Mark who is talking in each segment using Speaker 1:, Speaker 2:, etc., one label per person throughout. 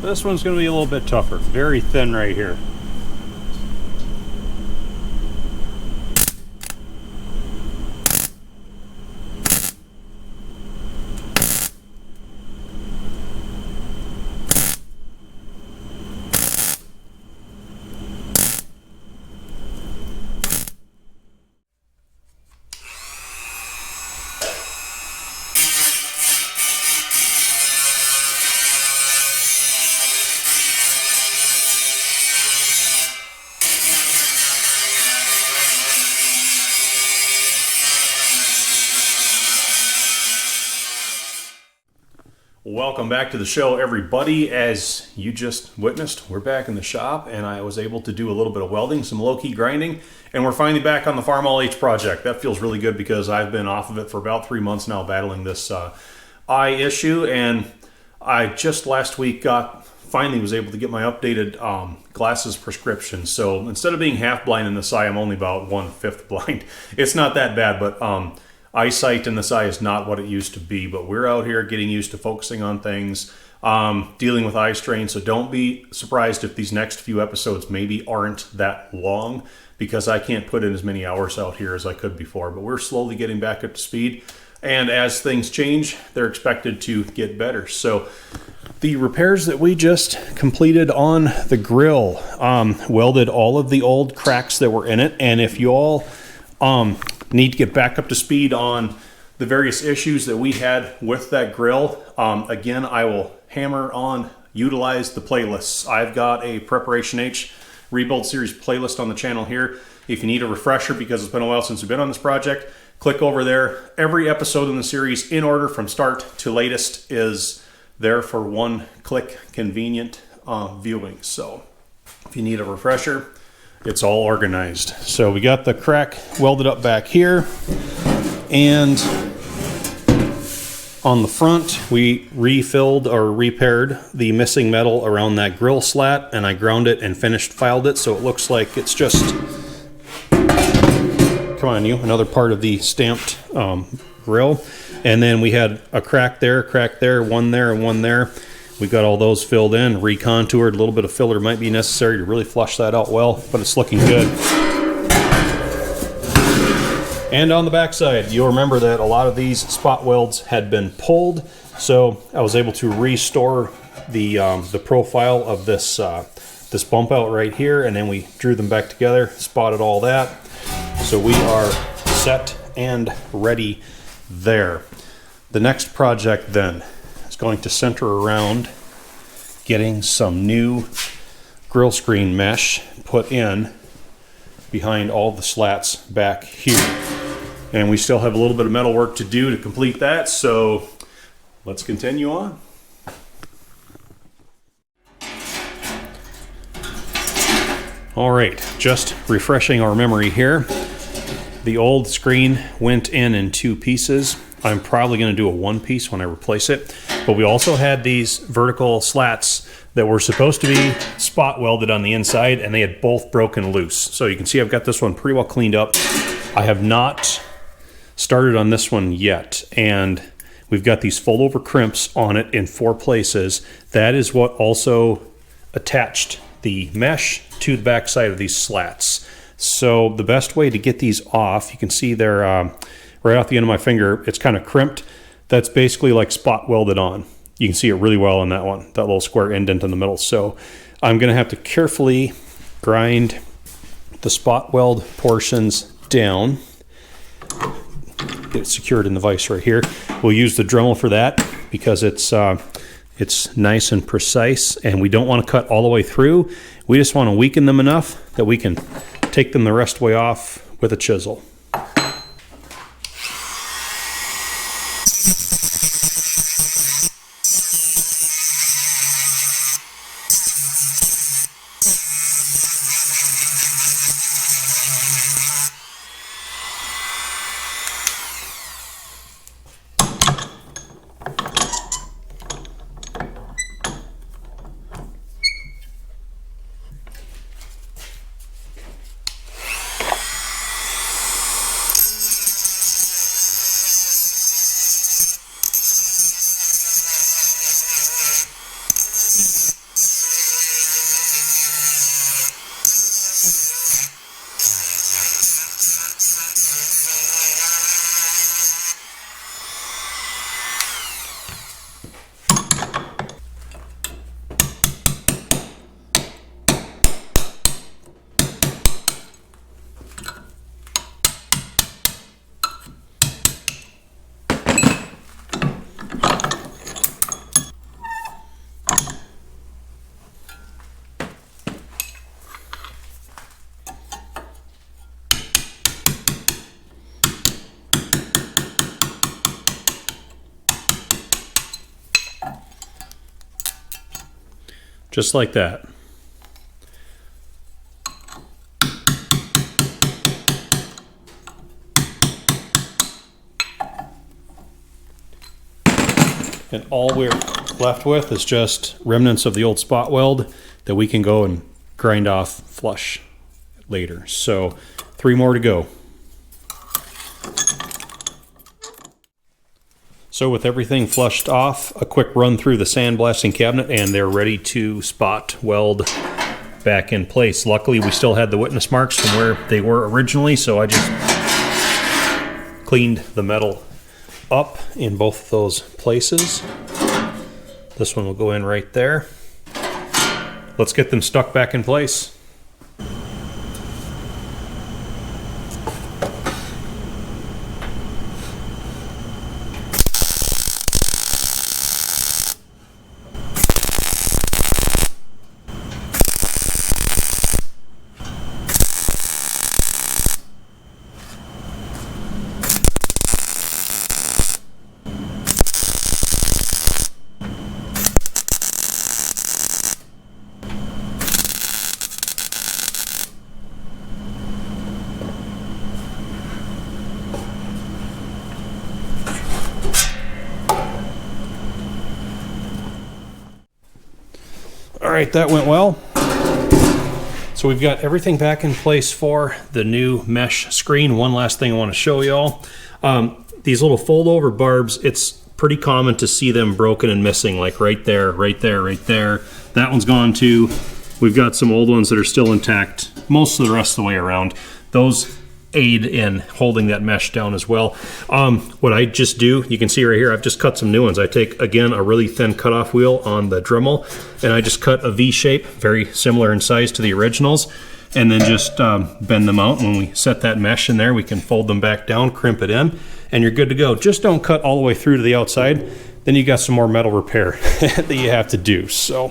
Speaker 1: This one's going to be a little bit tougher. Very thin right here. Welcome back to the show, everybody. As you just witnessed, we're back in the shop, and I was able to do a little bit of welding, some low-key grinding, and we're finally back on the Farmall H project. That feels really good because I've been off of it for about 3 months now, battling this eye issue, and I just last week finally was able to get my updated glasses prescription. So instead of being half blind in this eye, I'm only about 1/5 blind. It's not that bad, but eyesight in this eye is not what it used to be, but we're out here getting used to focusing on things, dealing with eye strain. So don't be surprised if these next few episodes maybe aren't that long, because I can't put in as many hours out here as I could before. But we're slowly getting back up to speed, and as things change, they're expected to get better. So the repairs that we just completed on the grill, welded all of the old cracks that were in it. And if you all need to get back up to speed on the various issues that we had with that grill, again, I will hammer on utilize the playlists. I've got a Preparation H Rebuild Series playlist on the channel here. If you need a refresher because it's been a while since you've been on this project, click over there. Every episode in the series, in order from start to latest, is there for one-click convenient viewing. So if you need a refresher, it's all organized. So we got the crack welded up back here, and on the front we refilled or repaired the missing metal around that grill slat, and I ground it and finished filed it so it looks like it's just, come on you, another part of the stamped grill. And then we had a crack there, one there, and one there. We got all those filled in, recontoured. A little bit of filler might be necessary to really flush that out well, but it's looking good. And on the backside, you'll remember that a lot of these spot welds had been pulled, so I was able to restore the profile of this this bump out right here, and then we drew them back together, spotted all that. So we are set and ready there. The next project then is going to center around getting some new grill screen mesh put in behind all the slats back here. And we still have a little bit of metal work to do to complete that, so let's continue on. All right, just refreshing our memory here. The old screen went in 2 pieces. I'm probably going to do a 1 piece when I replace it. But we also had these vertical slats that were supposed to be spot welded on the inside, and they had both broken loose. So you can see I've got this one pretty well cleaned up. I have not started on this one yet, and we've got these fold over crimps on it in 4 places. That is what also attached the mesh to the back side of these slats. So the best way to get these off, you can see they're right off the end of my finger, it's kind of crimped. That's basically like spot welded on. You can see it really well in that one, that little square indent in the middle. So I'm going to have to carefully grind the spot weld portions down. Get it secured in the vise right here. We'll use the Dremel for that because it's nice and precise, and we don't want to cut all the way through. We just want to weaken them enough that we can take them the rest way off with a chisel. just like that. And all we're left with is just remnants of the old spot weld that we can go and grind off flush later. So 3 more to go. So with everything flushed off, a quick run through the sandblasting cabinet and they're ready to spot weld back in place. Luckily we still had the witness marks from where they were originally, so I just cleaned the metal up in both of those places. This one will go in right there. Let's get them stuck back in place. All right, that went well. So we've got everything back in place for the new mesh screen. One last thing I want to show y'all. These little fold over barbs, it's pretty common to see them broken and missing, like right there, right there, right there. That one's gone too. We've got some old ones that are still intact most of the rest of the way around. Those aid in holding that mesh down as well. What I just do, you can see right here, I've just cut some new ones. I take, again, a really thin cutoff wheel on the Dremel, and I just cut a V shape, very similar in size to the originals, and then just bend them out. When we set that mesh in there, we can fold them back down, crimp it in, and you're good to go. Just don't cut all the way through to the outside, then you got some more metal repair that you have to do. So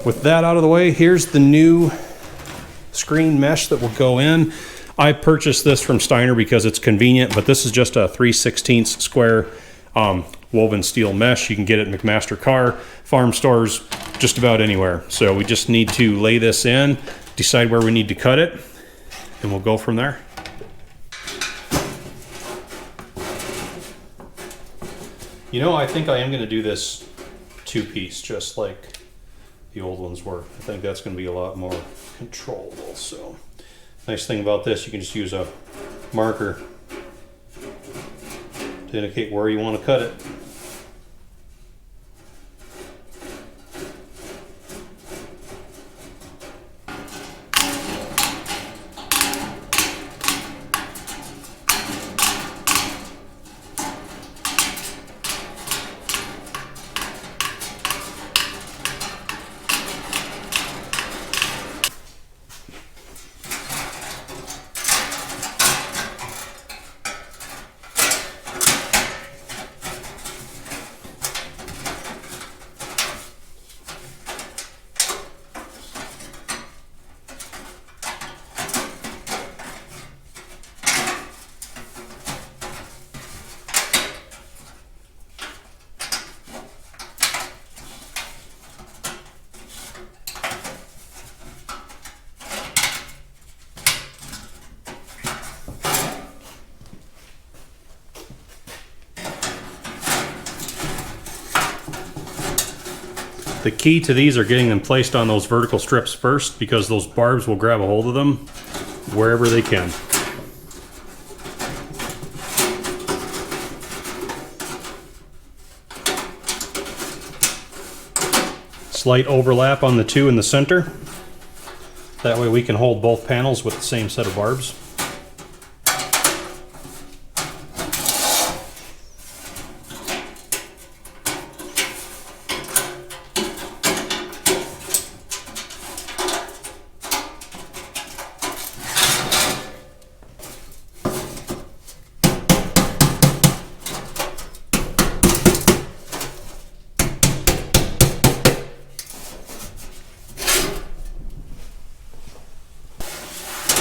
Speaker 1: with that out of the way, here's the new screen mesh that will go in. I purchased this from Steiner because it's convenient, but this is just a 3/16 square woven steel mesh. You can get it at McMaster Carr, farm stores, just about anywhere. So we just need to lay this in, decide where we need to cut it, and we'll go from there. You know, I think I am going to do this 2-piece, just like the old ones were. I think that's going to be a lot more controllable. So nice thing about this, you can just use a marker to indicate where you want to cut it. The key to these are getting them placed on those vertical strips first, because those barbs will grab a hold of them wherever they can. Slight overlap on the two in the center. That way we can hold both panels with the same set of barbs.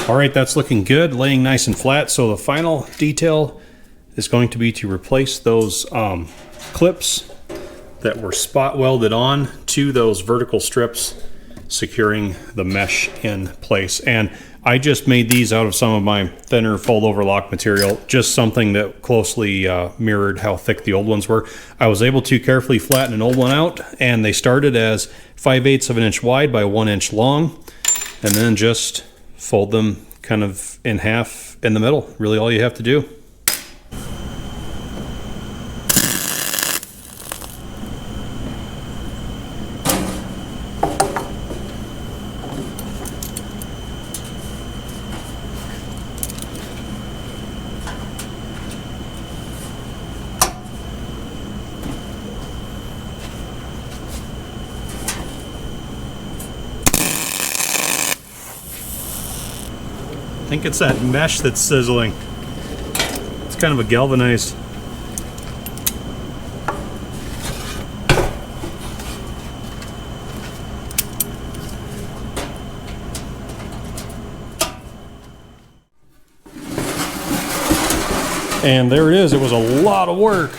Speaker 1: All right, that's looking good, laying nice and flat. So the final detail is going to be to replace those clips that were spot welded on to those vertical strips, securing the mesh in place. And I just made these out of some of my thinner fold-over lock material, just something that closely mirrored how thick the old ones were. I was able to carefully flatten an old one out, and they started as 5/8 of an inch wide by 1 inch long, and then just fold them kind of in half in the middle. Really all you have to do. I think it's that mesh that's sizzling. It's kind of a galvanized. And there it is. It was a lot of work.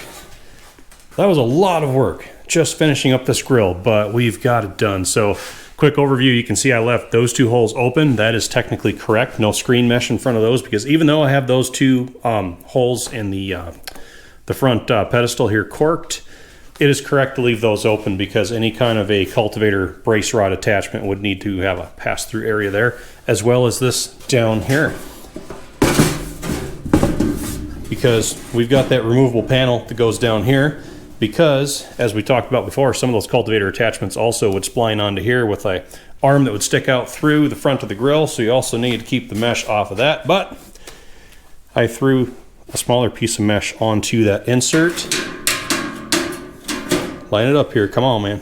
Speaker 1: That was a lot of work just finishing up this grill, but we've got it done. So quick overview, you can see I left those two holes open. That is technically correct. No screen mesh in front of those, because even though I have those two holes in the front pedestal here corked, it is correct to leave those open because any kind of a cultivator brace rod attachment would need to have a pass-through area there, as well as this down here. Because we've got that removable panel that goes down here, because as we talked about before, some of those cultivator attachments also would spline onto here with a arm that would stick out through the front of the grill, so you also need to keep the mesh off of that. But I threw a smaller piece of mesh onto that insert. Line it up here, come on man.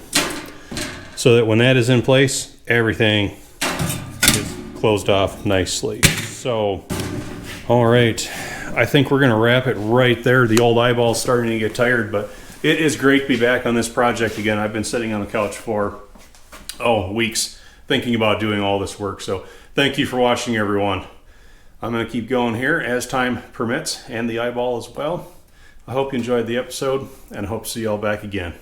Speaker 1: So that when that is in place, everything is closed off nicely. So, all right, I think we're gonna wrap it right there. The old eyeball's starting to get tired, but it is great to be back on this project again. I've been sitting on the couch for, weeks thinking about doing all this work. So thank you for watching, everyone. I'm going to keep going here as time permits, and the eyeball as well. I hope you enjoyed the episode, and I hope to see you all back again.